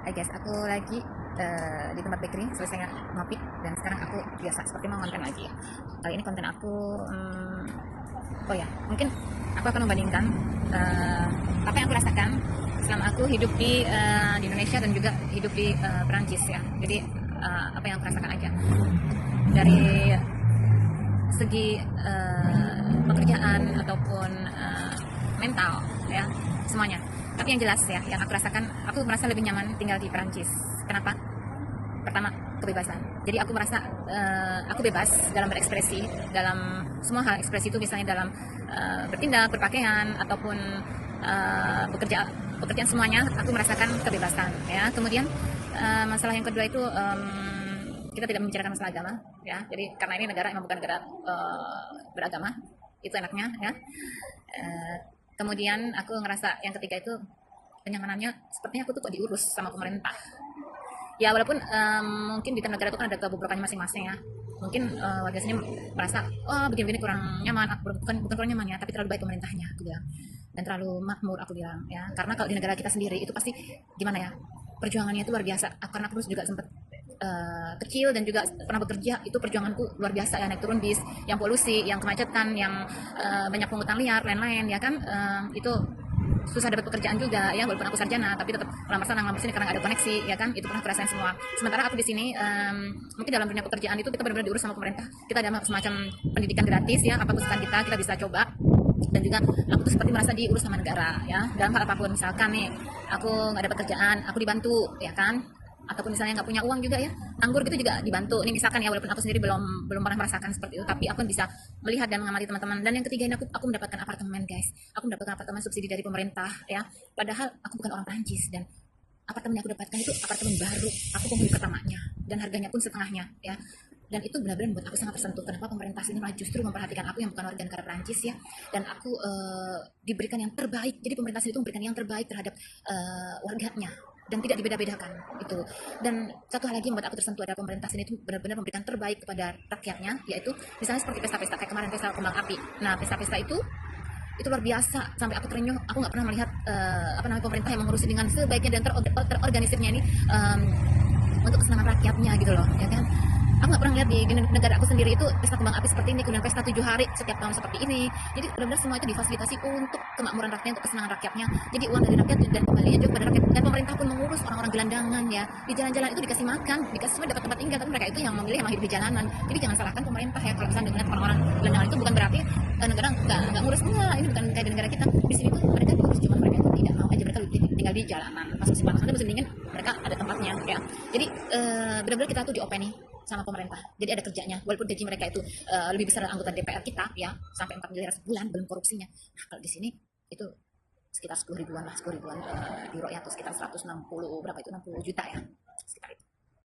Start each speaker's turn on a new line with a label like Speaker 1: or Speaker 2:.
Speaker 1: Hai guys, aku lagi di tempat bakery selesai ngopi dan sekarang aku biasa seperti mau konten lagi ya. Kali ini konten aku, oh ya, mungkin aku akan membandingkan apa yang aku rasakan selama aku hidup di Indonesia dan juga hidup di Perancis ya. Jadi apa yang aku rasakan aja dari segi pekerjaan ataupun mental ya, semuanya. Tapi yang jelas ya, yang aku rasakan, aku merasa lebih nyaman tinggal di Perancis. Kenapa? Pertama, kebebasan. Jadi aku merasa aku bebas dalam berekspresi, dalam semua hal ekspresi itu, misalnya dalam bertindak, berpakaian ataupun pekerjaan semuanya, aku merasakan kebebasan ya. Kemudian masalah yang kedua itu kita tidak membicarakan masalah agama ya. Jadi karena ini negara emang bukan negara beragama, itu enaknya ya. Kemudian aku ngerasa yang ketiga itu kenyamanannya, sepertinya aku tuh kok diurus sama pemerintah. Ya walaupun mungkin di tiap negara itu kan ada kebobrokannya masing-masing ya. Mungkin warga sini merasa oh begini-begini kurang nyaman, bukan kurang nyaman ya, tapi terlalu baik pemerintahnya aku bilang, dan terlalu makmur aku bilang ya. Karena kalau di negara kita sendiri itu pasti gimana ya, perjuangannya itu luar biasa. Karena aku juga sempat kecil dan juga pernah bekerja, itu perjuanganku luar biasa ya, naik turun bis, yang polusi, yang kemacetan, yang banyak pungutan liar, lain-lain ya kan. Itu susah dapat pekerjaan juga ya, walaupun aku sarjana tapi tetap lamar sana lamar sini karena nggak ada koneksi ya kan. Itu pernah kerasain semua. Sementara aku di sini mungkin dalam dunia pekerjaan itu kita benar-benar diurus sama pemerintah. Kita ada semacam pendidikan gratis ya, apa kesukaan kita bisa coba. Dan juga aku tuh seperti merasa diurus sama negara ya, dalam hal apapun. Misalkan nih aku nggak ada pekerjaan, aku dibantu ya kan, ataupun misalnya nggak punya uang juga ya, anggur gitu juga dibantu. Ini misalkan ya, walaupun aku sendiri belum pernah merasakan seperti itu, tapi aku bisa melihat dan mengamati teman-teman. Dan yang ketiga ini aku mendapatkan apartemen guys, aku mendapatkan apartemen subsidi dari pemerintah ya, padahal aku bukan orang Prancis. Dan apartemen yang aku dapatkan itu apartemen baru, aku penghuni pertamanya, dan harganya pun setengahnya ya. Dan itu benar-benar membuat aku sangat tersentuh. Kenapa pemerintah sini malah justru memperhatikan aku yang bukan warga negara Prancis ya, dan aku diberikan yang terbaik. Jadi pemerintah sini itu memberikan yang terbaik terhadap warganya dan tidak dibeda-bedakan itu. Dan satu hal lagi yang membuat aku tersentuh adalah pemerintah sini itu benar-benar memberikan terbaik kepada rakyatnya, yaitu misalnya seperti pesta-pesta kayak kemarin, pesta kembang api. Nah pesta-pesta itu luar biasa, sampai aku terenyuh. Aku nggak pernah melihat pemerintah yang mengurusi dengan sebaiknya dan terorganisirnya ini untuk kesenangan rakyatnya gitu loh ya kan. Aku nggak pernah lihat di negara aku sendiri itu pesta kembang api seperti ini, kemudian pesta 7 hari setiap tahun seperti ini. Jadi benar-benar semua itu difasilitasi untuk kemakmuran rakyatnya, untuk kesenangan rakyatnya. Jadi uang dari rakyat dan kembalinya juga kepada rakyat. Dan pemerintah pun mengurus orang-orang gelandangan ya, di jalan-jalan itu dikasih makan, dikasih semua, dapat tempat tinggal, tapi mereka itu yang memilih emang hidup di jalanan. Jadi jangan salahkan pemerintah ya kalau misalnya dengan orang-orang gelandangan. Itu bukan berarti negara nggak ngurus, enggak. Ini bukan kayak di negara kita. Di sini tuh mereka diurus, cuma mereka itu tidak mau aja, mereka tinggal di jalanan. Pas musim panas, musim dingin mereka ada tempatnya ya. Jadi benar-benar kita tuh diopeni sama pemerintah. Jadi ada kerjanya, walaupun gaji mereka itu lebih besar dari anggota DPR kita ya, sampai 4 miliar sebulan belum korupsinya. Nah kalau di sini itu sekitar 10 ribuan lah, 10 ribuan euro ya, atau sekitar 160 berapa itu, 60 juta ya, sekitar itu.